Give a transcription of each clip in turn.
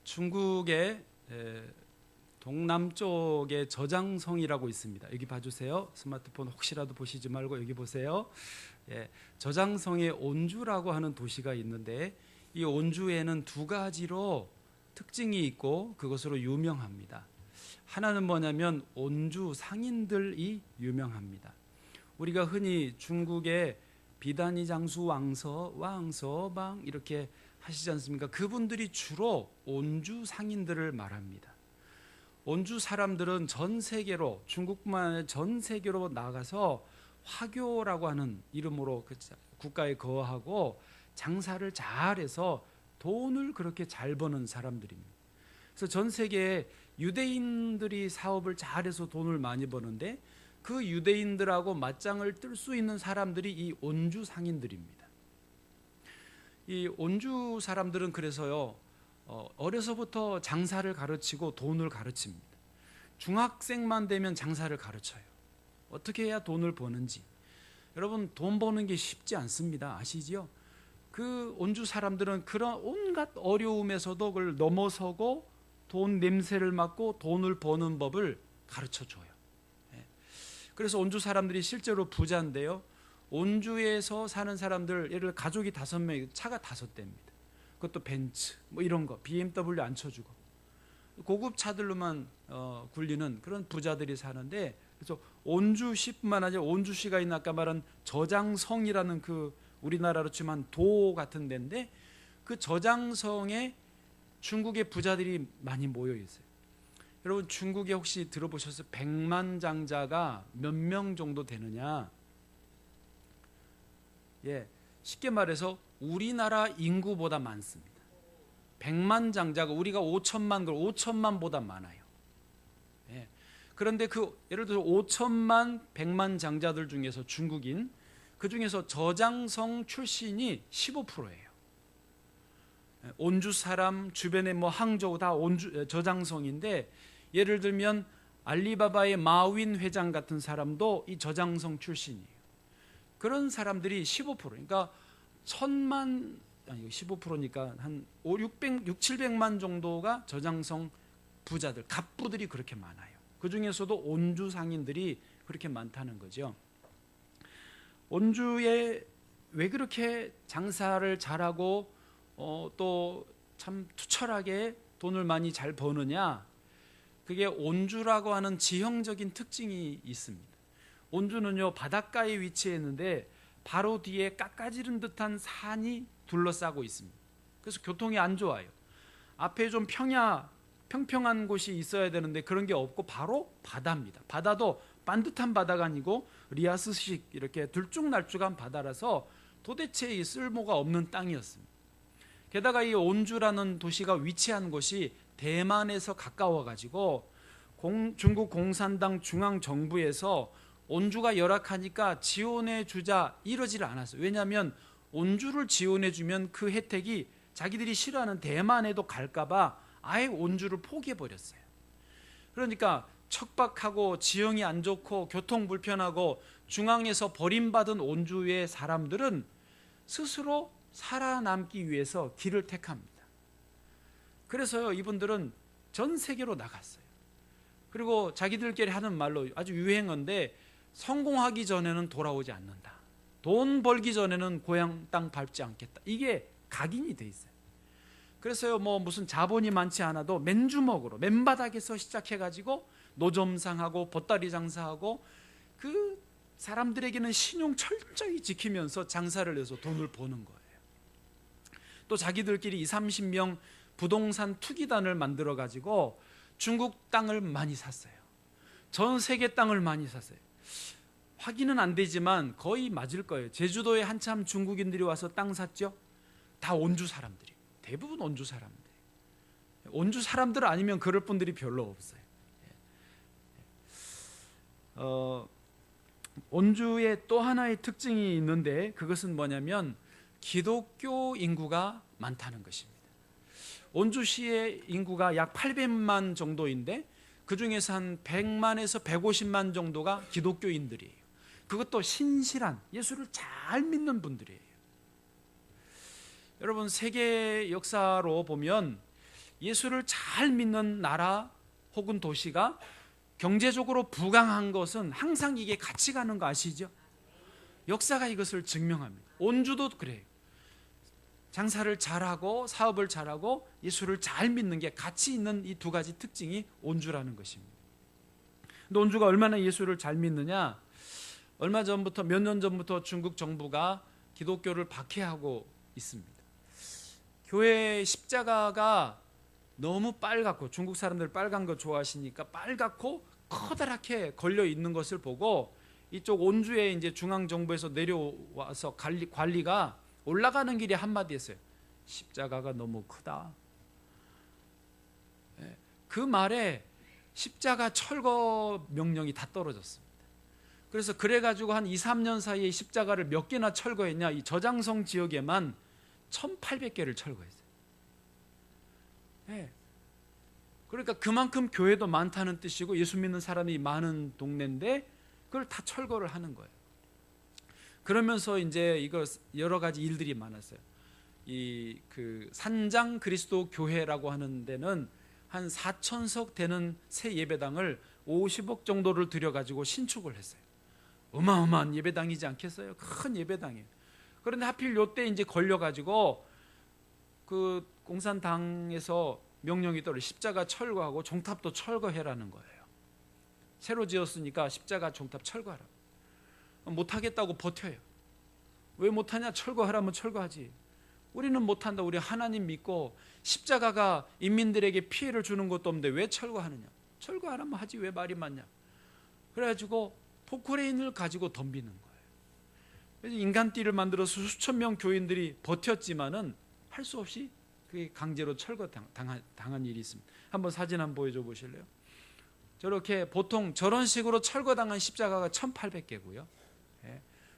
중국의 동남쪽에 저장성이라고 있습니다. 여기 봐주세요. 스마트폰 혹시라도 보시지 말고 여기 보세요. 저장성에 온주라고 하는 도시가 있는데 이 온주에는 두 가지로 특징이 있고 그것으로 유명합니다. 하나는 뭐냐면 온주 상인들이 유명합니다. 우리가 흔히 중국의 비단위 장수 왕서방 이렇게 하시지 않습니까? 그분들이 주로 온주 상인들을 말합니다. 온주 사람들은 전 세계로, 중국뿐만 아니라 전 세계로 나가서 화교라고 하는 이름으로 국가에 거하고 장사를 잘해서 돈을 그렇게 잘 버는 사람들입니다. 그래서 전 세계에 유대인들이 사업을 잘해서 돈을 많이 버는데 그 유대인들하고 맞짱을 뜰 수 있는 사람들이 이 온주 상인들입니다. 이 온주 사람들은 그래서요, 어려서부터 장사를 가르치고 돈을 가르칩니다. 중학생만 되면 장사를 가르쳐요. 어떻게 해야 돈을 버는지. 여러분, 돈 버는 게 쉽지 않습니다. 아시죠? 그 온주 사람들은 그런 온갖 어려움에서도 그걸 넘어서고 돈 냄새를 맡고 돈을 버는 법을 가르쳐 줘요. 그래서 온주 사람들이 실제로 부자인데요, 온주에서 사는 사람들, 예를 들어 가족이 5명, 차가 5대입니다. 그것도 벤츠 뭐 이런 거, BMW 안 쳐주고 고급 차들로만 굴리는 그런 부자들이 사는데, 그래서 온주시뿐만 아니라 온주시가 있는 아까 말한 저장성이라는 그 우리나라로 치면 도 같은 데인데, 그 저장성에 중국의 부자들이 많이 모여 있어요. 여러분, 중국에 혹시 들어보셨어요? 백만장자가 몇 명 정도 되느냐? 쉽게 말해서 우리나라 인구보다 많습니다. 백만장자가 우리가 5천만, 5천만보다 많아요. 그런데 예를 들어 5천만, 백만장자들 중에서 중국인, 그 중에서 저장성 출신이 15%예요. 온주 사람, 주변에 뭐 항저우 다 저장성인데, 예를 들면 알리바바의 마윈 회장 같은 사람도 이 저장성 출신이에요. 그런 사람들이 15%, 그러니까 15%니까 한 700만 정도가 저장성 부자들, 갑부들이 그렇게 많아요. 그 중에서도 온주 상인들이 그렇게 많다는 거죠. 온주에 왜 그렇게 장사를 잘하고 또 참 투철하게 돈을 많이 잘 버느냐? 그게 온주라고 하는 지형적인 특징이 있습니다. 온주는요, 바닷가에 위치해 있는데 바로 뒤에 깎아지른 듯한 산이 둘러싸고 있습니다. 그래서 교통이 안 좋아요. 앞에 좀 평평한 곳이 있어야 되는데 그런 게 없고 바로 바다입니다. 바다도 반듯한 바다가 아니고 리아스식 이렇게 들쭉날쭉한 바다라서 도대체 이 쓸모가 없는 땅이었습니다. 게다가 이 온주라는 도시가 위치한 곳이 대만에서 가까워 가지고 중국 공산당 중앙정부에서 온주가 열악하니까 지원해 주자 이러지를 않았어요. 왜냐하면 온주를 지원해 주면 그 혜택이 자기들이 싫어하는 대만에도 갈까 봐 아예 온주를 포기해 버렸어요. 그러니까 척박하고 지형이 안 좋고 교통 불편하고 중앙에서 버림받은 온주의 사람들은 스스로 살아남기 위해서 길을 택합니다. 그래서요, 이분들은 전 세계로 나갔어요. 그리고 자기들끼리 하는 말로 아주 유행어인데, 성공하기 전에는 돌아오지 않는다. 돈 벌기 전에는 고향 땅 밟지 않겠다. 이게 각인이 돼 있어요. 그래서요, 뭐 무슨 자본이 많지 않아도 맨주먹으로 맨바닥에서 시작해가지고 노점상하고 보따리 장사하고 그 사람들에게는 신용 철저히 지키면서 장사를 해서 돈을 버는 거예요. 또 자기들끼리 20-30명 부동산 투기단을 만들어 가지고 중국 땅을 많이 샀어요. 전 세계 땅을 많이 샀어요. 확인은 안 되지만 거의 맞을 거예요. 제주도에 한참 중국인들이 와서 땅 샀죠. 다 온주 사람들이, 대부분 온주 사람들. 온주 사람들 아니면 그럴 분들이 별로 없어요. 온주에 또 하나의 특징이 있는데, 그것은 뭐냐면 기독교 인구가 많다는 것입니다. 온주시의 인구가 약 800만 정도인데 그 중에서 한 100만에서 150만 정도가 기독교인들이에요. 그것도 신실한, 예수를 잘 믿는 분들이에요. 여러분, 세계 역사로 보면 예수를 잘 믿는 나라 혹은 도시가 경제적으로 부강한 것은 항상 이게 같이 가는 거 아시죠? 역사가 이것을 증명합니다. 온주도 그래요. 장사를 잘하고 사업을 잘하고 예수를 잘 믿는 게 같이 있는 이 두 가지 특징이 온주라는 것입니다. 근데 온주가 얼마나 예수를 잘 믿느냐? 얼마 전부터, 몇 년 전부터 중국 정부가 기독교를 박해하고 있습니다. 교회 십자가가 너무 빨갛고, 중국 사람들 빨간 거 좋아하시니까 빨갛고 커다랗게 걸려 있는 것을 보고 이쪽 온주에 이제 중앙 정부에서 내려와서 관리가 올라가는 길에 한마디 했어요. 십자가가 너무 크다. 그 말에 십자가 철거 명령이 다 떨어졌습니다. 그래서 그래가지고 한 2, 3년 사이에 십자가를 몇 개나 철거했냐? 이 저장성 지역에만 1800개를 철거했어요. 그러니까 그만큼 교회도 많다는 뜻이고 예수 믿는 사람이 많은 동네인데 그걸 다 철거를 하는 거예요. 그러면서 이제 이거 여러 가지 일들이 많았어요. 이 그 산장 그리스도 교회라고 하는 데는 한 4,000석 되는 새 예배당을 50억 정도를 들여가지고 신축을 했어요. 어마어마한 예배당이지 않겠어요? 큰 예배당이에요. 그런데 하필 요때 이제 걸려가지고 그 공산당에서 명령이 떨어져 십자가 철거하고 종탑도 철거해라는 거예요. 새로 지었으니까 십자가 종탑 철거하라. 못하겠다고 버텨요. 왜 못하냐? 철거하라면 철거하지. 우리는 못한다. 우리 하나님 믿고 십자가가 인민들에게 피해를 주는 것도 없는데 왜 철거하느냐? 철거하라면 하지 왜 말이 많냐? 그래가지고 포크레인을 가지고 덤비는 거예요. 그래서 인간띠를 만들어서 수천 명 교인들이 버텼지만은 할 수 없이 그게 강제로 철거당한 일이 있습니다. 한번 사진 한번 보여줘 보실래요? 저렇게 보통 저런 식으로 철거당한 십자가가 1800개고요.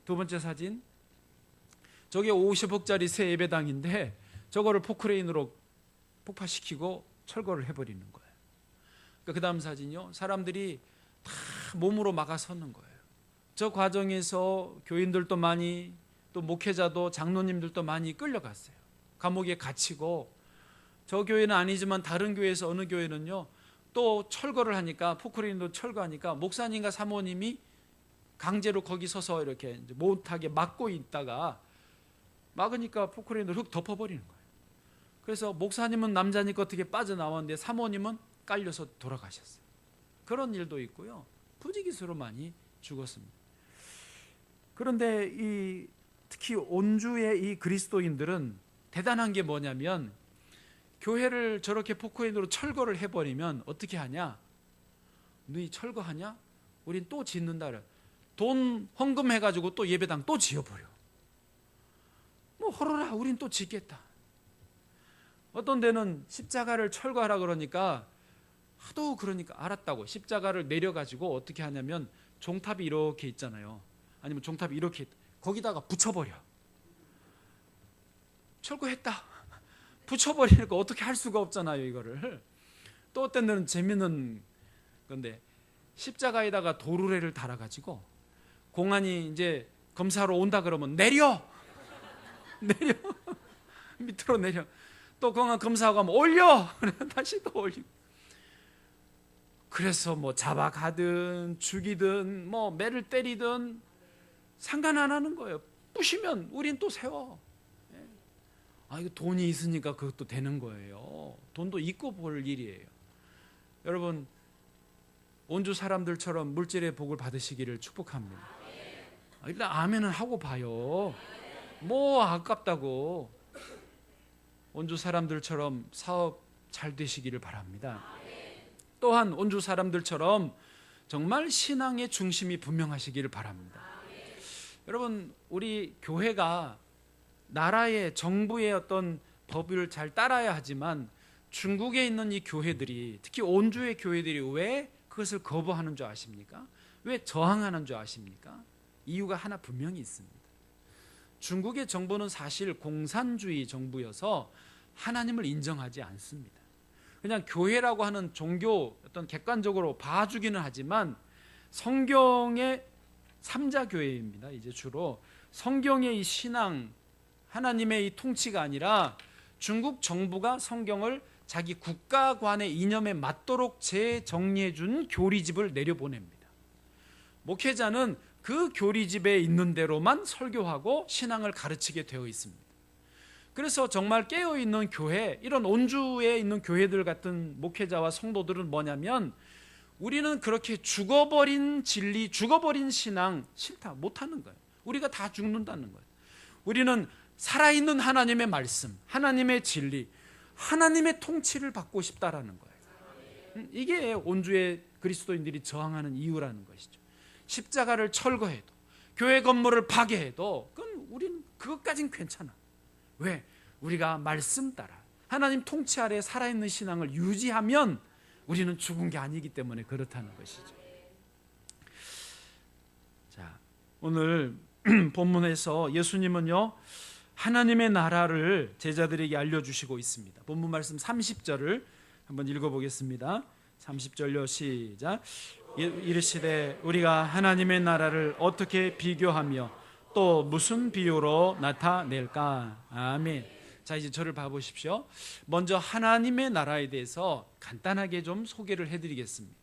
두 번째 사진, 저게 50억짜리 새 예배당인데 저거를 포크레인으로 폭파시키고 철거를 해버리는 거예요. 그 다음 사진요, 사람들이 다 몸으로 막아서는 거예요. 저 과정에서 교인들도 많이, 또 목회자도 장로님들도 많이 끌려갔어요. 감옥에 갇히고, 저 교회는 아니지만 다른 교회에서 어느 교회는요 또 철거를 하니까, 포크레인도 철거하니까 목사님과 사모님이 강제로 거기 서서 이렇게 못하게 막고 있다가, 막으니까 포크레인으로 흙 덮어버리는 거예요. 그래서 목사님은 남자니까 어떻게 빠져나왔는데 사모님은 깔려서 돌아가셨어요. 그런 일도 있고요. 부지기수로 많이 죽었습니다. 그런데 특히 온주의 이 그리스도인들은 대단한 게 뭐냐면, 교회를 저렇게 포크레인으로 철거를 해버리면 어떻게 하냐? 너희 철거하냐? 우린 또 짓는다 그래. 돈 헌금해가지고 또 예배당 또 지어버려. 뭐 허러라, 우린 또 짓겠다. 어떤 데는 십자가를 철거하라 그러니까 하도 그러니까 알았다고 십자가를 내려가지고 어떻게 하냐면, 종탑이 이렇게 있잖아요. 아니면 종탑이 이렇게 거기다가 붙여버려. 철거했다. 붙여버리니까 어떻게 할 수가 없잖아요, 이거를. 또 어떤 데는 재밌는 건데, 십자가에다가 도르래를 달아가지고 공안이 이제 검사로 온다 그러면 내려 밑으로 내려. 또 공안 검사하고 하면 올려. 다시 또 올리고. 그래서 뭐 잡아가든 죽이든 뭐 매를 때리든 상관 안 하는 거예요. 부시면 우린 또 세워. 이거 돈이 있으니까 그것도 되는 거예요. 돈도 있고 볼 일이에요. 여러분, 온주 사람들처럼 물질의 복을 받으시기를 축복합니다. 일단 아멘은 하고 봐요. 뭐 아깝다고. 온주 사람들처럼 사업 잘 되시기를 바랍니다. 또한 온주 사람들처럼 정말 신앙의 중심이 분명하시기를 바랍니다. 여러분, 우리 교회가 나라의 정부의 어떤 법을 잘 따라야 하지만 중국에 있는 이 교회들이, 특히 온주의 교회들이 왜 그것을 거부하는 줄 아십니까? 왜 저항하는 줄 아십니까? 이유가 하나 분명히 있습니다. 중국의 정부는 사실 공산주의 정부여서 하나님을 인정하지 않습니다. 그냥 교회라고 하는 종교 어떤 객관적으로 봐주기는 하지만 성경의 3자 교회입니다. 이제 주로 성경의 이 신앙, 하나님의 이 통치가 아니라 중국 정부가 성경을 자기 국가관의 이념에 맞도록 재정리해 준 교리집을 내려보냅니다. 목회자는 그 교리집에 있는 대로만 설교하고 신앙을 가르치게 되어 있습니다. 그래서 정말 깨어있는 교회, 이런 온주에 있는 교회들 같은 목회자와 성도들은 뭐냐면, 우리는 그렇게 죽어버린 진리, 죽어버린 신앙 싫다, 못하는 거예요. 우리가 다 죽는다는 거예요. 우리는 살아있는 하나님의 말씀, 하나님의 진리, 하나님의 통치를 받고 싶다라는 거예요. 이게 온주의 그리스도인들이 저항하는 이유라는 것이죠. 십자가를 철거해도, 교회 건물을 파괴해도 그건 우리는 그것까진 괜찮아. 왜? 우리가 말씀 따라 하나님 통치 아래 살아있는 신앙을 유지하면 우리는 죽은 게 아니기 때문에 그렇다는 것이죠. 자, 오늘 본문에서 예수님은요, 하나님의 나라를 제자들에게 알려주시고 있습니다. 본문 말씀 30절을 한번 읽어보겠습니다. 30절요, 시작. 이르시되 우리가 하나님의 나라를 어떻게 비교하며 또 무슨 비유로 나타낼까? 아멘. 자, 이제 저를 봐보십시오. 먼저 하나님의 나라에 대해서 간단하게 좀 소개를 해드리겠습니다.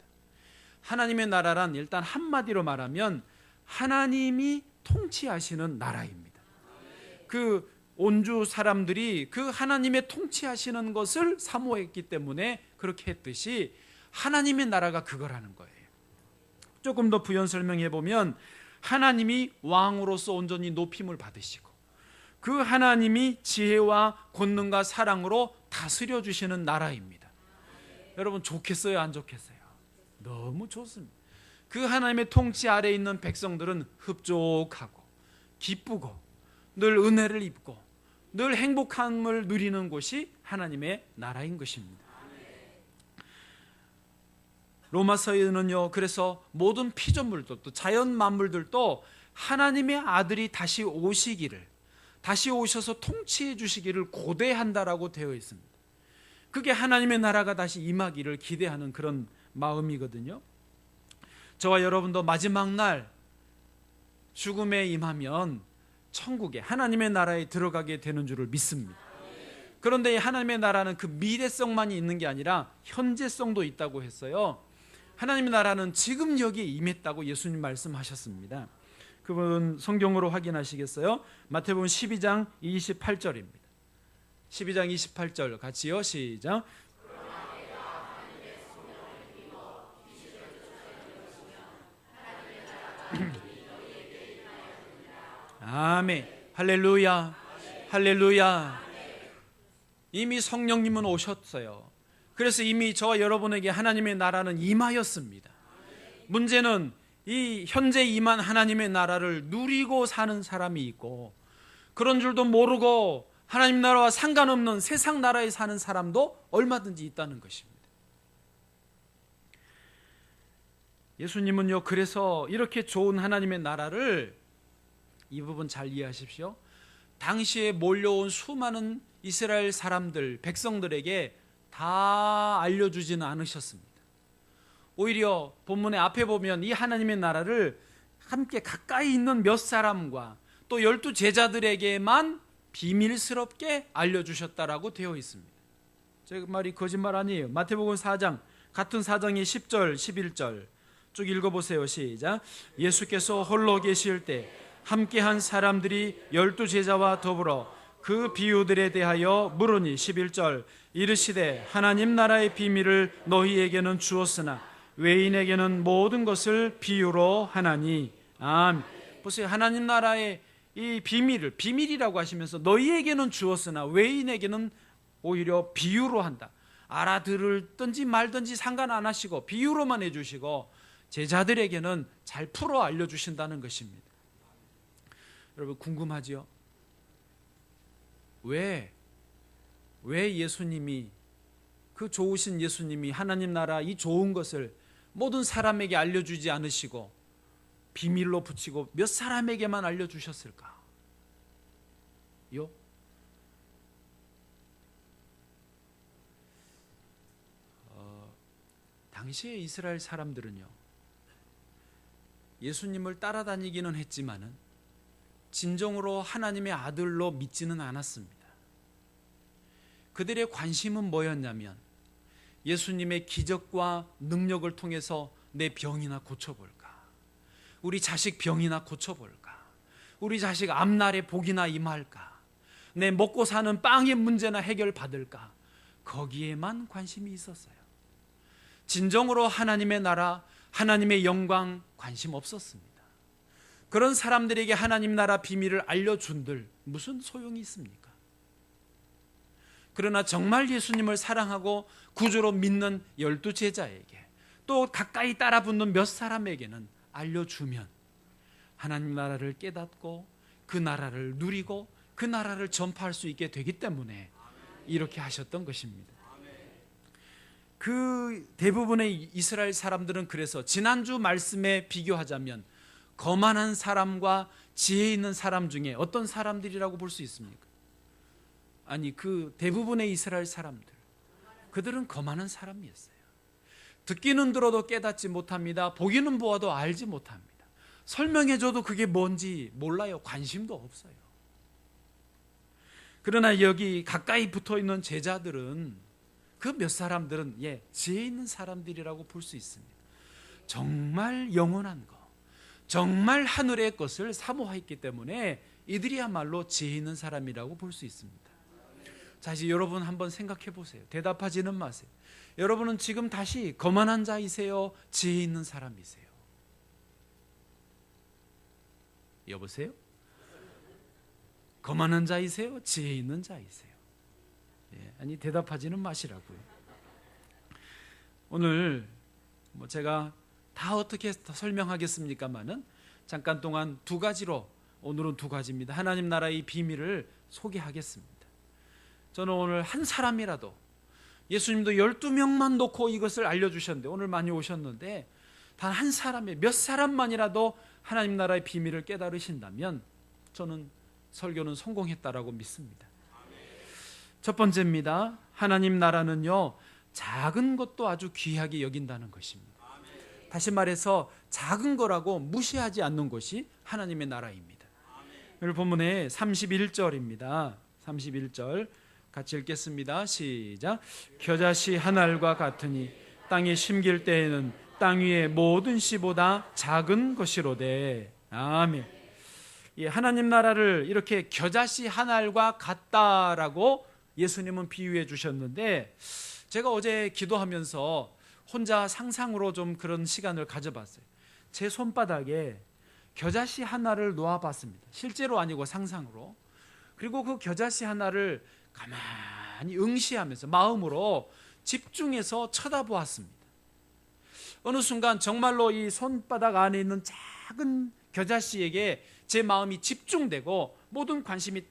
하나님의 나라란 일단 한마디로 말하면 하나님이 통치하시는 나라입니다. 그 온주 사람들이 그 하나님의 통치하시는 것을 사모했기 때문에 그렇게 했듯이 하나님의 나라가 그거라는 거예요. 조금 더 부연 설명해 보면 하나님이 왕으로서 온전히 높임을 받으시고 그 하나님이 지혜와 권능과 사랑으로 다스려 주시는 나라입니다. 여러분 좋겠어요, 안 좋겠어요? 너무 좋습니다. 그 하나님의 통치 아래에 있는 백성들은 흡족하고 기쁘고 늘 은혜를 입고 늘 행복함을 누리는 곳이 하나님의 나라인 것입니다. 로마서에는요, 그래서 모든 피조물도 또 자연 만물들도 하나님의 아들이 다시 오시기를, 다시 오셔서 통치해 주시기를 고대한다라고 되어 있습니다. 그게 하나님의 나라가 다시 임하기를 기대하는 그런 마음이거든요. 저와 여러분도 마지막 날 죽음에 임하면 천국에 하나님의 나라에 들어가게 되는 줄을 믿습니다. 그런데 하나님의 나라는 그 미래성만이 있는 게 아니라 현재성도 있다고 했어요. 하나님의 나라는 지금 여기에 임했다고 예수님 말씀하셨습니다. 그분 성경으로 확인하시겠어요? 마태복음 12장 28절입니다. 12장 28절 같이요, 시작. 아멘. 할렐루야. 할렐루야. 이미 성령님은 오셨어요. 그래서 이미 저와 여러분에게 하나님의 나라는 임하였습니다. 문제는 이 현재 임한 하나님의 나라를 누리고 사는 사람이 있고 그런 줄도 모르고 하나님 나라와 상관없는 세상 나라에 사는 사람도 얼마든지 있다는 것입니다. 예수님은요, 그래서 이렇게 좋은 하나님의 나라를, 이 부분 잘 이해하십시오. 당시에 몰려온 수많은 이스라엘 사람들, 백성들에게 다 알려주지는 않으셨습니다. 오히려 본문의 앞에 보면 이 하나님의 나라를 함께 가까이 있는 몇 사람과 또 12 제자들에게만 비밀스럽게 알려주셨다라고 되어 있습니다. 제 말이 거짓말 아니에요. 마태복음 4장, 같은 4장의 10절, 11절 쭉 읽어보세요. 시작. 예수께서 홀로 계실 때 함께한 사람들이 12 제자와 더불어 그 비유들에 대하여 물으니 11절 이르시되 하나님 나라의 비밀을 너희에게는 주었으나 외인에게는 모든 것을 비유로 하나니. 아멘. 보세요. 하나님 나라의 이 비밀이라고 하시면서 너희에게는 주었으나 외인에게는 오히려 비유로 한다. 알아들을든지 말든지 상관 안 하시고 비유로만 해주시고 제자들에게는 잘 풀어 알려주신다는 것입니다. 여러분 궁금하지요? 왜 예수님이, 그 좋으신 예수님이 하나님 나라 이 좋은 것을 모든 사람에게 알려주지 않으시고 비밀로 붙이고 몇 사람에게만 알려주셨을까? 당시의 이스라엘 사람들은요, 예수님을 따라다니기는 했지만은 진정으로 하나님의 아들로 믿지는 않았습니다. 그들의 관심은 뭐였냐면 예수님의 기적과 능력을 통해서 내 병이나 고쳐볼까, 우리 자식 병이나 고쳐볼까, 우리 자식 앞날에 복이나 임할까, 내 먹고 사는 빵의 문제나 해결받을까, 거기에만 관심이 있었어요. 진정으로 하나님의 나라, 하나님의 영광 관심 없었습니다. 그런 사람들에게 하나님 나라 비밀을 알려준들 무슨 소용이 있습니까? 그러나 정말 예수님을 사랑하고 구주로 믿는 12 제자에게, 또 가까이 따라붙는 몇 사람에게는 알려주면 하나님 나라를 깨닫고 그 나라를 누리고 그 나라를 전파할 수 있게 되기 때문에 이렇게 하셨던 것입니다. 그 대부분의 이스라엘 사람들은 그래서 지난주 말씀에 비교하자면 거만한 사람과 지혜 있는 사람 중에 어떤 사람들이라고 볼 수 있습니까? 아니, 그 대부분의 이스라엘 사람들, 그들은 거만한 사람이었어요. 듣기는 들어도 깨닫지 못합니다. 보기는 보아도 알지 못합니다. 설명해줘도 그게 뭔지 몰라요. 관심도 없어요. 그러나 여기 가까이 붙어있는 제자들은, 그 몇 사람들은 지혜 있는 사람들이라고 볼 수 있습니다. 정말 영원한 것, 정말 하늘의 것을 사모했기 때문에 이들이야말로 지혜 있는 사람이라고 볼 수 있습니다. 자, 이제 여러분 한번 생각해 보세요. 대답하지는 마세요. 여러분은 지금 다시 거만한 자이세요? 지혜 있는 사람이세요? 여보세요? 거만한 자이세요? 지혜 있는 자이세요? 아니, 대답하지는 마시라고요. 오늘 제가 다 어떻게 설명하겠습니까마는 잠깐 동안 두 가지로, 오늘은 두 가지입니다. 하나님 나라의 비밀을 소개하겠습니다. 저는 오늘 한 사람이라도, 예수님도 12명만 놓고 이것을 알려주셨는데, 오늘 많이 오셨는데 단 한 사람의, 몇 사람만이라도 하나님 나라의 비밀을 깨달으신다면 저는 설교는 성공했다라고 믿습니다. 첫 번째입니다. 하나님 나라는요, 작은 것도 아주 귀하게 여긴다는 것입니다. 다시 말해서 작은 거라고 무시하지 않는 것이 하나님의 나라입니다. 오늘 본문의 31절입니다. 31절 같이 읽겠습니다. 시작. 겨자씨 한 알과 같으니 땅에 심길 때에는 땅 위의 모든 씨보다 작은 것이로되. 아멘. 하나님 나라를 이렇게 겨자씨 한 알과 같다라고 예수님은 비유해 주셨는데, 제가 어제 기도하면서 혼자 상상으로 좀 그런 시간을 가져봤어요. 제 손바닥에 겨자씨 하나를 놓아봤습니다. 실제로 아니고 상상으로. 그리고 그 겨자씨 하나를 가만히 응시하면서 마음으로 집중해서 쳐다보았습니다. 어느 순간 정말로 이 손바닥 안에 있는 작은 겨자씨에게 제 마음이 집중되고 모든 관심이 딱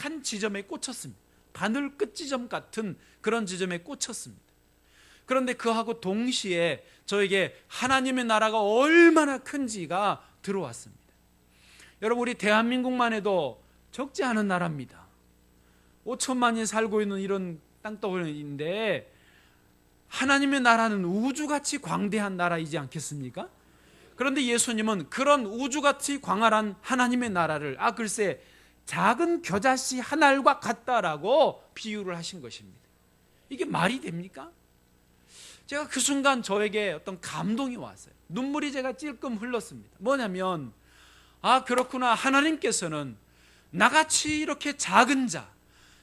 한 지점에 꽂혔습니다. 바늘 끝지점 같은 그런 지점에 꽂혔습니다. 그런데 그하고 동시에 저에게 하나님의 나라가 얼마나 큰지가 들어왔습니다. 여러분, 우리 대한민국만 해도 적지 않은 나라입니다. 5천만이 살고 있는 이런 땅덩어리인데 하나님의 나라는 우주같이 광대한 나라이지 않겠습니까? 그런데 예수님은 그런 우주같이 광활한 하나님의 나라를 글쎄 작은 겨자씨 한 알과 같다라고 비유를 하신 것입니다. 이게 말이 됩니까? 제가 그 순간 저에게 어떤 감동이 왔어요. 눈물이 제가 찔끔 흘렀습니다. 뭐냐면 그렇구나. 하나님께서는 나같이 이렇게 작은 자,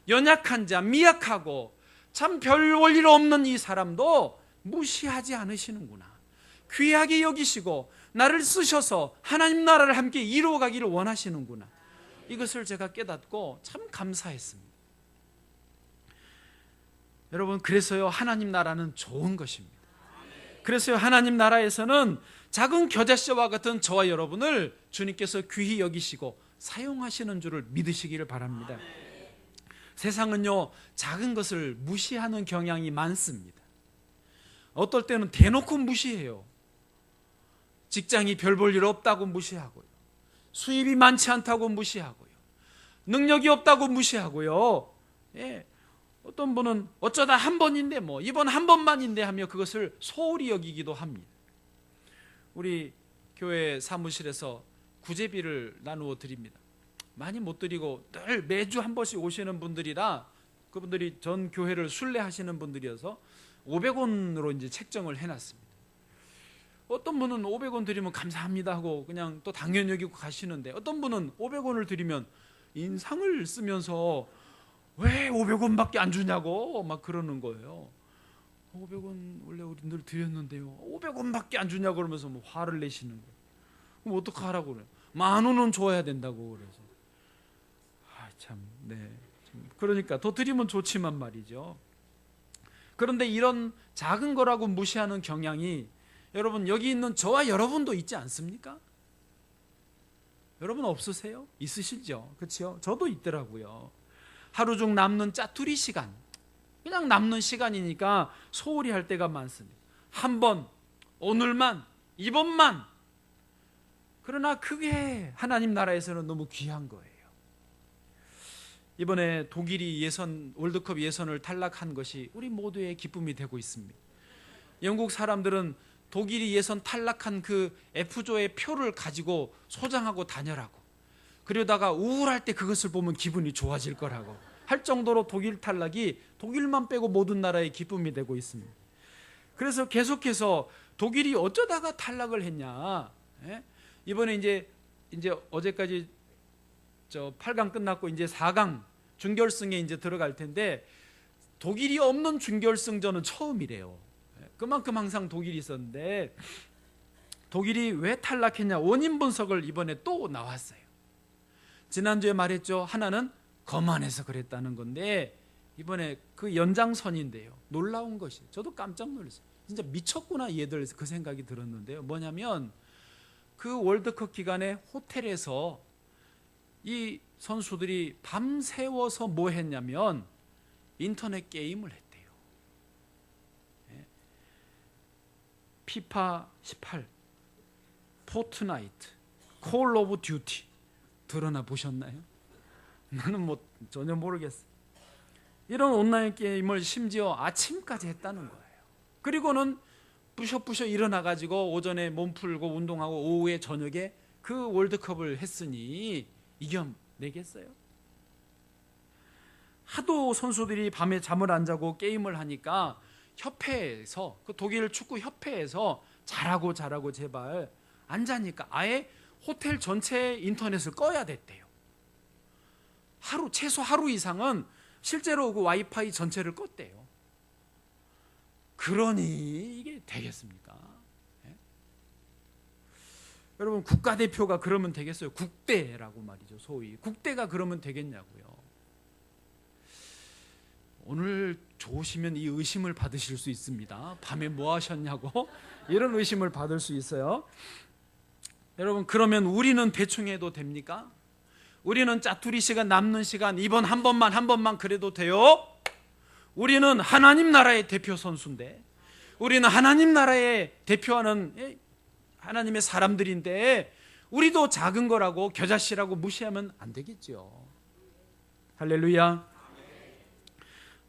연약한 자, 미약하고 참 별 볼 일 없는 이 사람도 무시하지 않으시는구나. 귀하게 여기시고 나를 쓰셔서 하나님 나라를 함께 이루어가기를 원하시는구나. 이것을 제가 깨닫고 참 감사했습니다. 여러분, 그래서요, 하나님 나라는 좋은 것입니다. 그래서요, 하나님 나라에서는 작은 겨자씨와 같은 저와 여러분을 주님께서 귀히 여기시고 사용하시는 줄을 믿으시기를 바랍니다. 세상은요, 작은 것을 무시하는 경향이 많습니다. 어떨 때는 대놓고 무시해요. 직장이 별 볼 일 없다고 무시하고요. 수입이 많지 않다고 무시하고요. 능력이 없다고 무시하고요. 어떤 분은 어쩌다 한 번인데 이번 한 번만인데 하며 그것을 소홀히 여기기도 합니다. 우리 교회 사무실에서 구제비를 나누어 드립니다. 많이 못 드리고 늘 매주 한 번씩 오시는 분들이라 그분들이 전 교회를 순례하시는 분들이어서 500원으로 이제 책정을 해놨습니다. 어떤 분은 500원 드리면 감사합니다 하고 그냥 또 당연히 여기고 가시는데, 어떤 분은 500원을 드리면 인상을 쓰면서 왜 500원밖에 안 주냐고 막 그러는 거예요. 500원 원래 우리 늘 드렸는데요, 500원밖에 안 주냐고 그러면서 뭐 화를 내시는 거예요. 그럼 어떡하라고 그래요? 10,000원은 줘야 된다고. 그래서 네. 그러니까 더 드리면 좋지만 말이죠. 그런데 이런 작은 거라고 무시하는 경향이 여러분 여기 있는 저와 여러분도 있지 않습니까? 여러분 없으세요? 있으시죠? 그렇죠? 저도 있더라고요. 하루 중 남는 짜투리 시간, 그냥 남는 시간이니까 소홀히 할 때가 많습니다. 한 번, 오늘만, 이번만. 그러나 그게 하나님 나라에서는 너무 귀한 거예요. 이번에 독일이 월드컵 예선을 탈락한 것이 우리 모두의 기쁨이 되고 있습니다. 영국 사람들은 독일이 예선 탈락한 그 F조의 표를 가지고 소장하고 다녀라고, 그러다가 우울할 때 그것을 보면 기분이 좋아질 거라고 할 정도로 독일 탈락이 독일만 빼고 모든 나라의 기쁨이 되고 있습니다. 그래서 계속해서 독일이 어쩌다가 탈락을 했냐. 이번에 이제 어제까지 8강 끝났고 이제 4강 준결승에 이제 들어갈 텐데, 독일이 없는 준결승전은 처음이래요. 그만큼 항상 독일이 있었는데, 독일이 왜 탈락했냐 원인 분석을 이번에 또 나왔어요. 지난주에 말했죠. 하나는 거만해서 그랬다는 건데, 이번에 그 연장선인데요. 놀라운 것이, 저도 깜짝 놀랐어요. 진짜 미쳤구나 얘들, 그 생각이 들었는데요. 뭐냐면 그 월드컵 기간에 호텔에서 이 선수들이 밤새워서 뭐 했냐면 인터넷 게임을 했대요. 피파 18, 포트나이트, 콜 오브 듀티 들어나 보셨나요? 나는 뭐 전혀 모르겠어요. 이런 온라인 게임을 심지어 아침까지 했다는 거예요. 그리고는 부셔부셔 일어나가지고 오전에 몸 풀고 운동하고 오후에 저녁에 그 월드컵을 했으니 이겨내겠어요? 하도 선수들이 밤에 잠을 안 자고 게임을 하니까 협회에서, 그 독일 축구 협회에서 잘하고 제발 안 자니까 아예 호텔 전체 인터넷을 꺼야 됐대요. 최소 하루 이상은 실제로 그 와이파이 전체를 껐대요. 그러니 이게 되겠습니까? 여러분, 국가대표가 그러면 되겠어요? 국대라고 말이죠, 소위. 국대가 그러면 되겠냐고요. 오늘 좋으시면 이 의심을 받으실 수 있습니다. 밤에 뭐 하셨냐고 이런 의심을 받을 수 있어요. 여러분, 그러면 우리는 대충 해도 됩니까? 우리는 짜투리 시간, 남는 시간 이번 한 번만 그래도 돼요? 우리는 하나님 나라의 대표 선수인데, 우리는 하나님 나라에 대표하는 하나님의 사람들인데, 우리도 작은 거라고 겨자씨라고 무시하면 안 되겠죠. 할렐루야.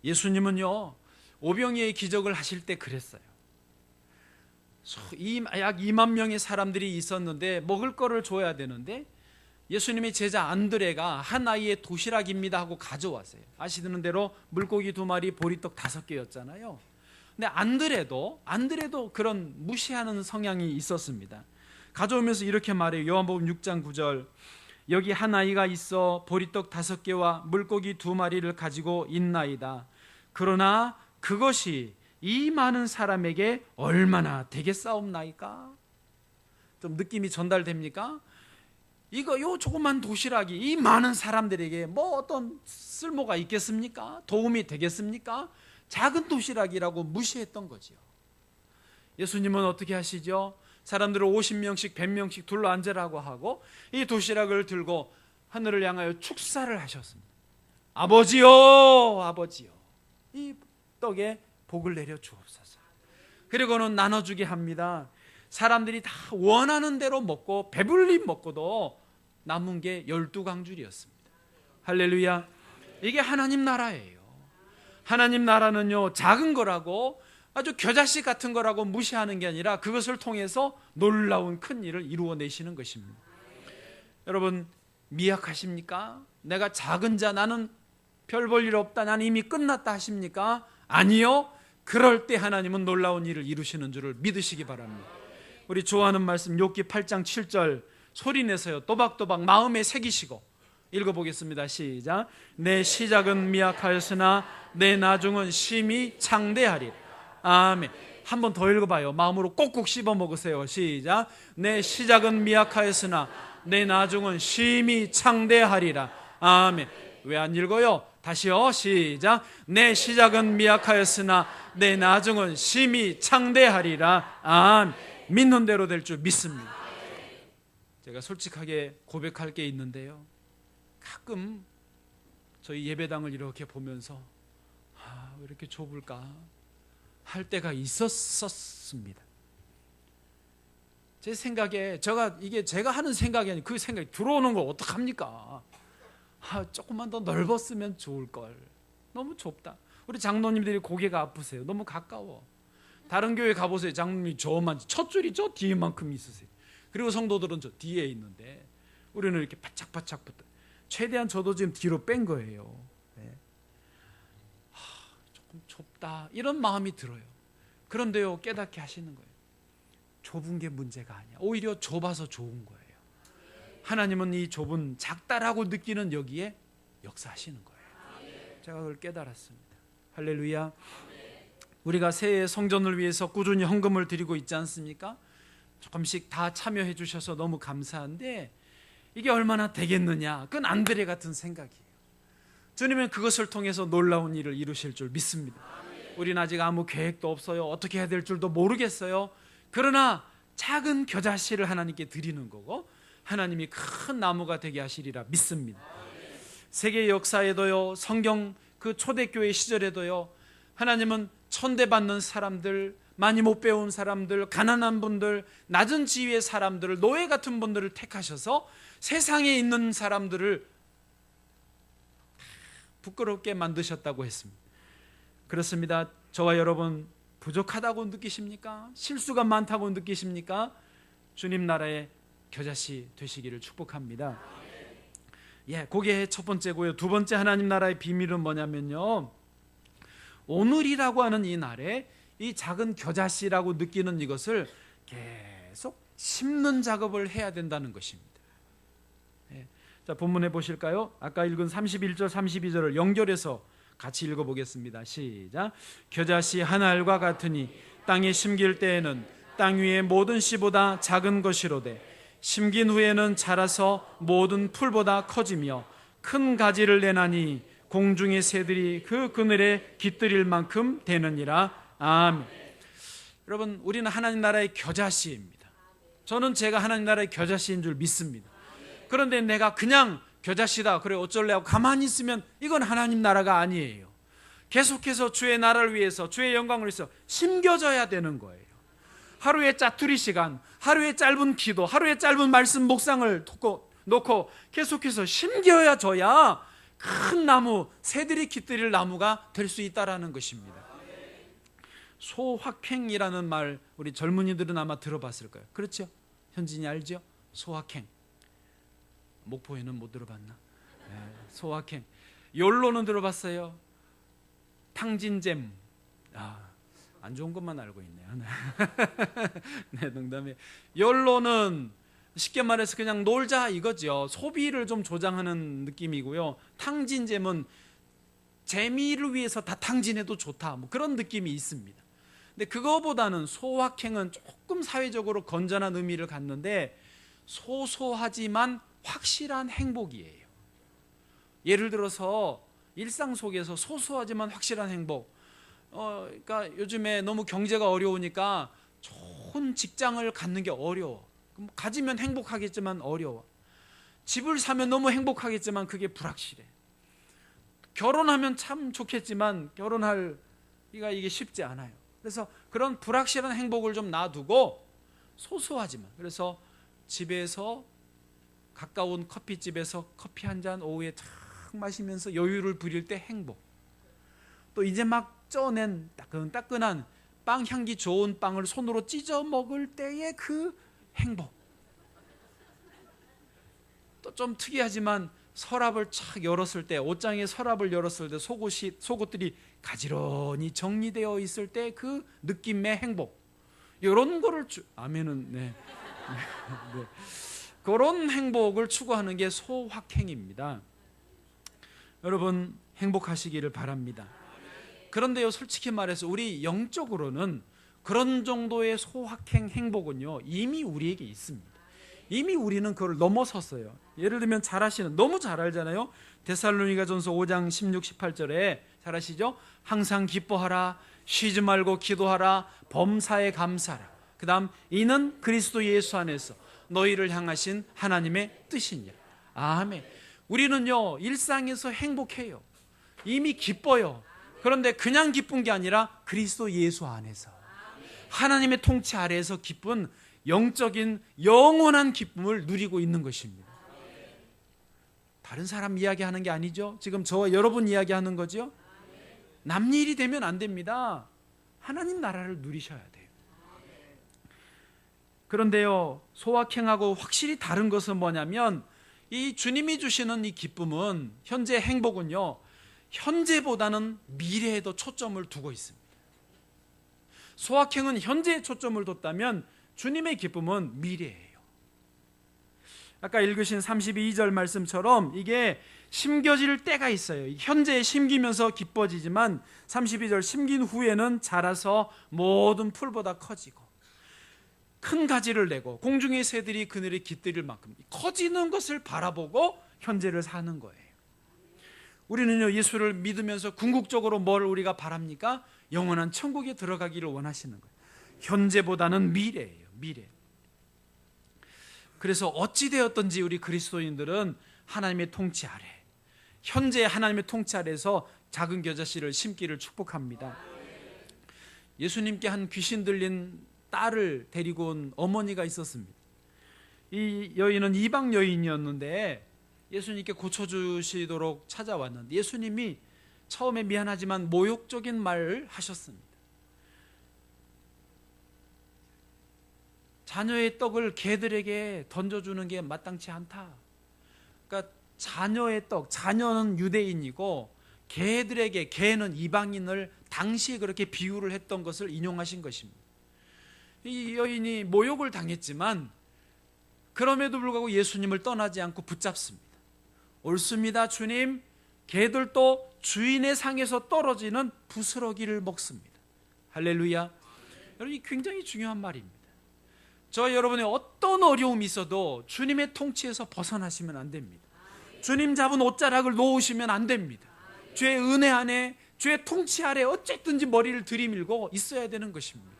예수님은요, 오병이의 기적을 하실 때 그랬어요. 약 2만 명의 사람들이 있었는데 먹을 거를 줘야 되는데, 예수님의 제자 안드레가 한 아이의 도시락입니다 하고 가져왔어요. 아시는 대로 물고기 2마리, 보리떡 5개였잖아요. 근데 안드레도 그런 무시하는 성향이 있었습니다. 가져오면서 이렇게 말해요. 요한복음 6장 9절. 여기 한 아이가 있어 보리떡 5개와 물고기 2마리를 가지고 있나이다. 그러나 그것이 이 많은 사람에게 얼마나 되겠사옵나이까? 좀 느낌이 전달됩니까? 요 조그만 도시락이 이 많은 사람들에게 뭐 어떤 쓸모가 있겠습니까? 도움이 되겠습니까? 작은 도시락이라고 무시했던 거죠. 예수님은 어떻게 하시죠? 사람들을 50명씩 100명씩 둘러앉으라고 하고 이 도시락을 들고 하늘을 향하여 축사를 하셨습니다. 아버지요, 아버지요, 이 떡에 복을 내려 주옵소서. 그리고는 나눠주게 합니다. 사람들이 다 원하는 대로 먹고 배불리 먹고도 남은 게 12강줄이었습니다. 할렐루야. 이게 하나님 나라예요. 하나님 나라는요, 작은 거라고 아주 겨자씨 같은 거라고 무시하는 게 아니라 그것을 통해서 놀라운 큰 일을 이루어내시는 것입니다. 여러분, 미약하십니까? 내가 작은 자, 나는 별 볼 일 없다, 난 이미 끝났다 하십니까? 아니요. 그럴 때 하나님은 놀라운 일을 이루시는 줄을 믿으시기 바랍니다. 우리 좋아하는 말씀 욥기 8장 7절 소리내서요 또박또박 마음에 새기시고 읽어보겠습니다. 시작. 내 시작은 미약하였으나 내 나중은 심히 창대하리라. 아멘. 한 번 더 읽어봐요. 마음으로 꼭꼭 씹어 먹으세요. 시작. 내 시작은 미약하였으나 내 나중은 심히 창대하리라. 아멘. 왜 안 읽어요? 다시요. 시작. 내 시작은 미약하였으나 내 나중은 심히 창대하리라. 아멘. 믿는 대로 될 줄 믿습니다. 제가 솔직하게 고백할 게 있는데요, 가끔 저희 예배당을 이렇게 보면서 왜 이렇게 좁을까 할 때가 있었습니다. 제 생각에 이게 제가 하는 생각이 아니고 그 생각이 들어오는 걸 어떡합니까? 조금만 더 넓었으면 좋을걸. 너무 좁다. 우리 장로님들이 고개가 아프세요. 너무 가까워. 다른 교회 가보세요. 장로님이 저만 첫 줄이 저 뒤에만큼 있으세요. 그리고 성도들은 저 뒤에 있는데 우리는 이렇게 바짝바짝 붙어. 최대한 저도 지금 뒤로 뺀 거예요. 네. 조금 좁다 이런 마음이 들어요. 그런데요, 깨닫게 하시는 거예요. 좁은 게 문제가 아니야. 오히려 좁아서 좋은 거예요. 하나님은 이 좁은 작다라고 느끼는 여기에 역사하시는 거예요. 제가 그걸 깨달았습니다. 할렐루야. 우리가 새해 성전을 위해서 꾸준히 헌금을 드리고 있지 않습니까? 조금씩 다 참여해 주셔서 너무 감사한데 이게 얼마나 되겠느냐, 그건 안드레 같은 생각이에요. 주님은 그것을 통해서 놀라운 일을 이루실 줄 믿습니다. 우리는 아직 아무 계획도 없어요. 어떻게 해야 될 줄도 모르겠어요. 그러나 작은 겨자씨를 하나님께 드리는 거고 하나님이 큰 나무가 되게 하시리라 믿습니다. 세계 역사에도요, 성경 그 초대교회 시절에도요, 하나님은 천대받는 사람들, 많이 못 배운 사람들, 가난한 분들, 낮은 지위의 사람들을, 노예 같은 분들을 택하셔서 세상에 있는 사람들을 부끄럽게 만드셨다고 했습니다. 그렇습니다. 저와 여러분 부족하다고 느끼십니까? 실수가 많다고 느끼십니까? 주님 나라의 겨자씨 되시기를 축복합니다. 그게 첫 번째고요. 두 번째 하나님 나라의 비밀은 뭐냐면요, 오늘이라고 하는 이 날에 이 작은 겨자씨라고 느끼는 이것을 계속 심는 작업을 해야 된다는 것입니다. 자, 본문에 보실까요? 아까 읽은 31절 32절을 연결해서 같이 읽어보겠습니다. 시작. 겨자씨 한 알과 같으니 땅에 심길 때에는 땅 위의 모든 씨보다 작은 것이로되 심긴 후에는 자라서 모든 풀보다 커지며 큰 가지를 내나니 공중의 새들이 그 그늘에 깃들일 만큼 되느니라. 아멘. 여러분, 우리는 하나님 나라의 겨자씨입니다. 저는 제가 하나님 나라의 겨자씨인 줄 믿습니다. 그런데 내가 그냥 겨자씨다, 그래 어쩔래 하고 가만히 있으면 이건 하나님 나라가 아니에요. 계속해서 주의 나라를 위해서, 주의 영광을 위해서 심겨져야 되는 거예요. 하루에 짜투리 시간, 하루에 짧은 기도, 하루에 짧은 말씀 묵상을 놓고 계속해서 심겨져야 큰 나무, 새들이 깃들일 나무가 될 수 있다라는 것입니다. 소확행이라는 말 우리 젊은이들은 아마 들어봤을 거예요. 그렇죠? 현진이 알죠? 소확행. 목포에는 못 들어봤나? 소확행. 욜로는 들어봤어요? 탕진잼. 안 좋은 것만 알고 있네요. 네, 농담이에요. 욜로는 쉽게 말해서 그냥 놀자 이거죠. 소비를 좀 조장하는 느낌이고요. 탕진잼은 재미를 위해서 다 탕진해도 좋다, 뭐 그런 느낌이 있습니다. 근데 그거보다는 소확행은 조금 사회적으로 건전한 의미를 갖는데 소소하지만 확실한 행복이에요. 예를 들어서 일상 속에서 소소하지만 확실한 행복. 그러니까 요즘에 너무 경제가 어려우니까 좋은 직장을 갖는 게 어려워. 가지면 행복하겠지만 어려워. 집을 사면 너무 행복하겠지만 그게 불확실해. 결혼하면 참 좋겠지만 결혼하기가 이게 쉽지 않아요. 그래서 그런 불확실한 행복을 좀 놔두고 소소하지만, 그래서 집에서 가까운 커피집에서 커피 한 잔 오후에 탁 마시면서 여유를 부릴 때 행복. 또 이제 막 쪄낸 따끈따끈한 빵 향기 좋은 빵을 손으로 찢어 먹을 때의 그 행복. 또 좀 특이하지만 서랍을 착 열었을 때, 옷장의 서랍을 열었을 때 속옷들이 가지런히 정리되어 있을 때 그 느낌의 행복, 이런 거를 아멘은 네. 네. 그런 행복을 추구하는 게 소확행입니다. 여러분 행복하시기를 바랍니다. 그런데요, 솔직히 말해서 우리 영적으로는 그런 정도의 소확행 행복은요 이미 우리에게 있습니다. 이미 우리는 그걸 넘어섰어요. 예를 들면 너무 잘 알잖아요. 데살로니가전서 5장 16, 18절에 잘 아시죠? 항상 기뻐하라, 쉬지 말고 기도하라, 범사에 감사하라. 그 다음 이는 그리스도 예수 안에서 너희를 향하신 하나님의 뜻이니라. 아멘. 우리는요 일상에서 행복해요. 이미 기뻐요. 그런데 그냥 기쁜 게 아니라 그리스도 예수 안에서 하나님의 통치 아래에서 기쁜 영적인 영원한 기쁨을 누리고 있는 것입니다. 다른 사람 이야기하는 게 아니죠. 지금 저와 여러분 이야기하는 거죠. 남 일이 되면 안 됩니다. 하나님 나라를 누리셔야 돼요. 그런데요, 소확행하고 확실히 다른 것은 뭐냐면 이 주님이 주시는 이 기쁨은, 현재 행복은요 현재보다는 미래에 더 초점을 두고 있습니다. 소확행은 현재에 초점을 뒀다면 주님의 기쁨은 미래예요. 아까 읽으신 32절 말씀처럼 이게 심겨질 때가 있어요. 현재에 심기면서 기뻐지지만 32절 심긴 후에는 자라서 모든 풀보다 커지고 큰 가지를 내고 공중의 새들이 그늘에 깃들일 만큼 커지는 것을 바라보고 현재를 사는 거예요. 우리는요 예수를 믿으면서 궁극적으로 뭘 우리가 바랍니까? 영원한 천국에 들어가기를 원하시는 거예요. 현재보다는 미래예요. 미래. 그래서 어찌되었든지 우리 그리스도인들은 하나님의 통치 아래, 현재 하나님의 통치 아래에서 작은 겨자씨를 심기를 축복합니다. 예수님께 한 귀신 들린 딸을 데리고 온 어머니가 있었습니다. 이 여인은 이방 여인이었는데 예수님께 고쳐주시도록 찾아왔는데 예수님이 처음에 미안하지만 모욕적인 말을 하셨습니다. 자녀의 떡을 개들에게 던져주는 게 마땅치 않다. 그러니까 자녀의 떡, 자녀는 유대인이고 개들에게, 개는 이방인을 당시에 그렇게 비유를 했던 것을 인용하신 것입니다. 이 여인이 모욕을 당했지만 그럼에도 불구하고 예수님을 떠나지 않고 붙잡습니다. 옳습니다, 주님. 개들도 주인의 상에서 떨어지는 부스러기를 먹습니다. 할렐루야. 여러분, 이 굉장히 중요한 말입니다. 저 여러분의 어떤 어려움이 있어도 주님의 통치에서 벗어나시면 안 됩니다. 주님 잡은 옷자락을 놓으시면 안 됩니다. 주의 은혜 안에, 주의 통치 아래 어쨌든지 머리를 들이밀고 있어야 되는 것입니다.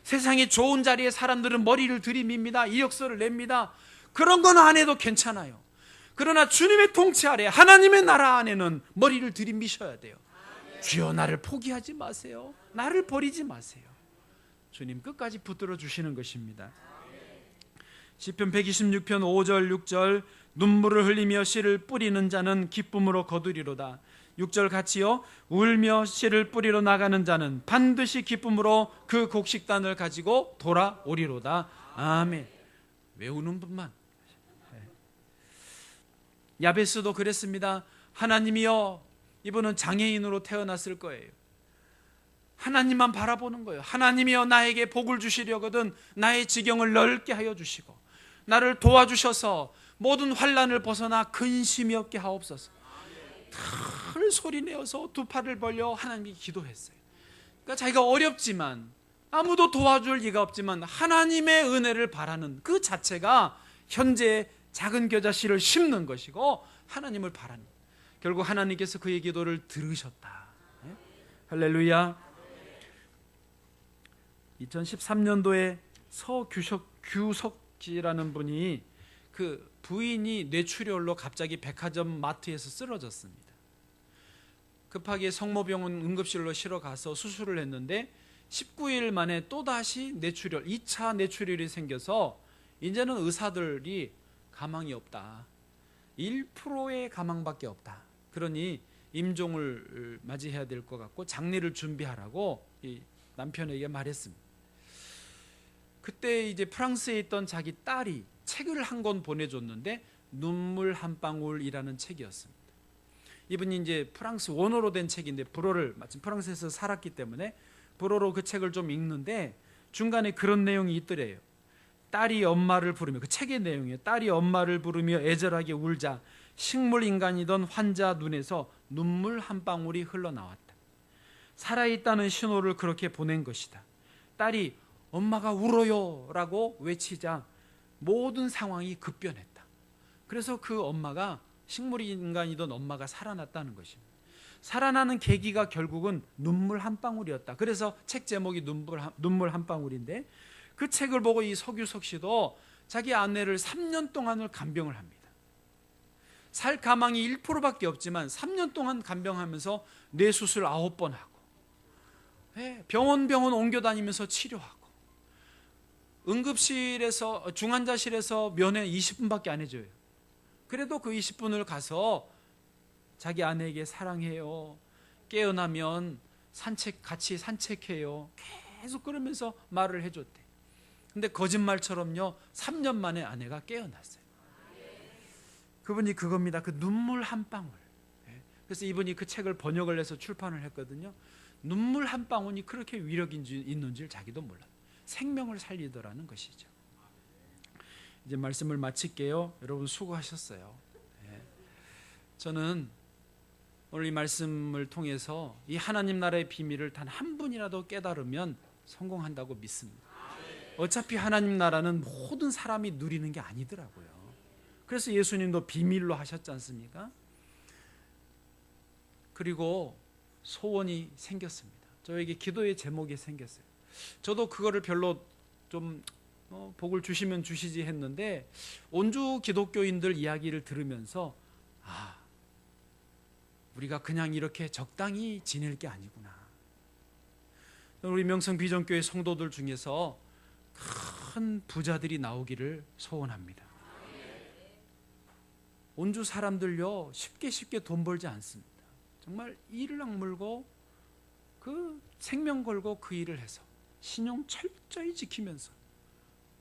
세상의 좋은 자리에 사람들은 머리를 들이밉니다. 이력서를 냅니다. 그런 건 안 해도 괜찮아요. 그러나 주님의 통치 아래, 하나님의 나라 안에는 머리를 들이미셔야 돼요. 주여 나를 포기하지 마세요. 나를 버리지 마세요. 주님 끝까지 붙들어 주시는 것입니다. 시편 126편 5절 6절 눈물을 흘리며 씨를 뿌리는 자는 기쁨으로 거두리로다. 6절 같이요. 울며 씨를 뿌리러 나가는 자는 반드시 기쁨으로 그 곡식단을 가지고 돌아오리로다. 아멘. 외우는 분만. 야베스도 그랬습니다. 하나님이여, 이분은 장애인으로 태어났을 거예요. 하나님만 바라보는 거예요. 하나님이여, 나에게 복을 주시려거든 나의 지경을 넓게 하여 주시고 나를 도와주셔서 모든 환난을 벗어나 근심이 없게 하옵소서. 큰 소리 내어서 두 팔을 벌려 하나님께 기도했어요. 그러니까 자기가 어렵지만, 아무도 도와줄 리가 없지만 하나님의 은혜를 바라는 그 자체가 현재 작은 겨자씨를 심는 것이고 하나님을 바라는, 결국 하나님께서 그의 기도를 들으셨다. 네? 할렐루야. 2013년도에 서규석이라는 분이 그 부인이 뇌출혈로 갑자기 백화점 마트에서 쓰러졌습니다. 급하게 성모병원 응급실로 실어 가서 수술을 했는데 19일 만에 또다시 뇌출혈, 2차 뇌출혈이 생겨서 이제는 의사들이 가망이 없다. 1%의 가망밖에 없다. 그러니 임종을 맞이해야 될 것 같고 장례를 준비하라고 이 남편에게 말했습니다. 그때 이제 프랑스에 있던 자기 딸이 책을 한 권 보내줬는데 눈물 한 방울이라는 책이었습니다. 이분이 이제 프랑스 원어로 된 책인데 불어를 마침 프랑스에서 살았기 때문에 불어로 그 책을 좀 읽는데 중간에 그런 내용이 있더래요. 딸이 엄마를 부르며, 그 책의 내용이에요. 딸이 엄마를 부르며 애절하게 울자 식물 인간이던 환자 눈에서 눈물 한 방울이 흘러나왔다. 살아있다는 신호를 그렇게 보낸 것이다. 딸이 엄마가 울어요 라고 외치자 모든 상황이 급변했다. 그래서 그 엄마가, 식물 인간이던 엄마가 살아났다는 것입니다. 살아나는 계기가 결국은 눈물 한 방울이었다. 그래서 책 제목이 눈물 한 방울인데, 그 책을 보고 이 서규석 씨도 자기 아내를 3년 동안을 간병을 합니다. 살 가망이 1%밖에 없지만 3년 동안 간병하면서 뇌수술 9번 하고, 병원 옮겨다니면서 치료하고, 응급실에서, 중환자실에서 면회 20분밖에 안 해줘요. 그래도 그 20분을 가서 자기 아내에게 사랑해요, 깨어나면 같이 산책해요, 계속 그러면서 말을 해줬대. 근데 거짓말처럼요 3년 만에 아내가 깨어났어요. 그분이 그겁니다. 그 눈물 한 방울. 그래서 이분이 그 책을 번역을 해서 출판을 했거든요. 눈물 한 방울이 그렇게 위력이 있는 줄 자기도 몰라요. 생명을 살리더라는 것이죠. 이제 말씀을 마칠게요. 여러분 수고하셨어요. 저는 오늘 이 말씀을 통해서 이 하나님 나라의 비밀을 단 한 분이라도 깨달으면 성공한다고 믿습니다. 어차피 하나님 나라는 모든 사람이 누리는 게 아니더라고요. 그래서 예수님도 비밀로 하셨지 않습니까? 그리고 소원이 생겼습니다. 저에게 기도의 제목이 생겼어요. 저도 그거를 별로 좀 복을 주시면 주시지 했는데, 온주 기독교인들 이야기를 들으면서 우리가 그냥 이렇게 적당히 지낼 게 아니구나. 우리 명성 비전교회 성도들 중에서 큰 부자들이 나오기를 소원합니다. 온주 사람들요 쉽게 돈 벌지 않습니다. 정말 이를 악물고 그 생명 걸고 그 일을 해서 신용 철저히 지키면서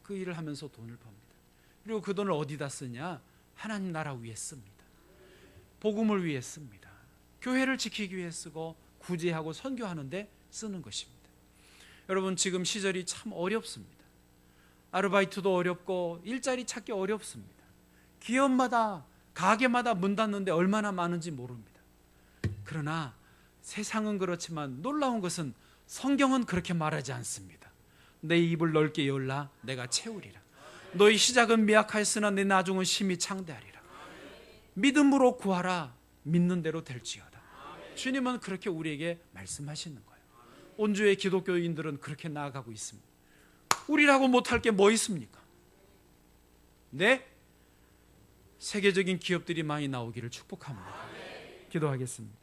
그 일을 하면서 돈을 법니다. 그리고 그 돈을 어디다 쓰냐? 하나님 나라 위에 씁니다. 복음을 위해 씁니다. 교회를 지키기 위해 쓰고 구제하고 선교하는 데 쓰는 것입니다. 여러분, 지금 시절이 참 어렵습니다. 아르바이트도 어렵고 일자리 찾기 어렵습니다. 기업마다 가게마다 문 닫는데 얼마나 많은지 모릅니다. 그러나 세상은 그렇지만 놀라운 것은 성경은 그렇게 말하지 않습니다. 내 입을 넓게 열라 내가 채우리라. 너희 시작은 미약하였으나 내 나중은 심히 창대하리라. 믿음으로 구하라 믿는 대로 될지어다. 주님은 그렇게 우리에게 말씀하시는 거예요. 온주의 기독교인들은 그렇게 나아가고 있습니다. 우리라고 못할 게 뭐 있습니까? 네? 세계적인 기업들이 많이 나오기를 축복합니다. 기도하겠습니다.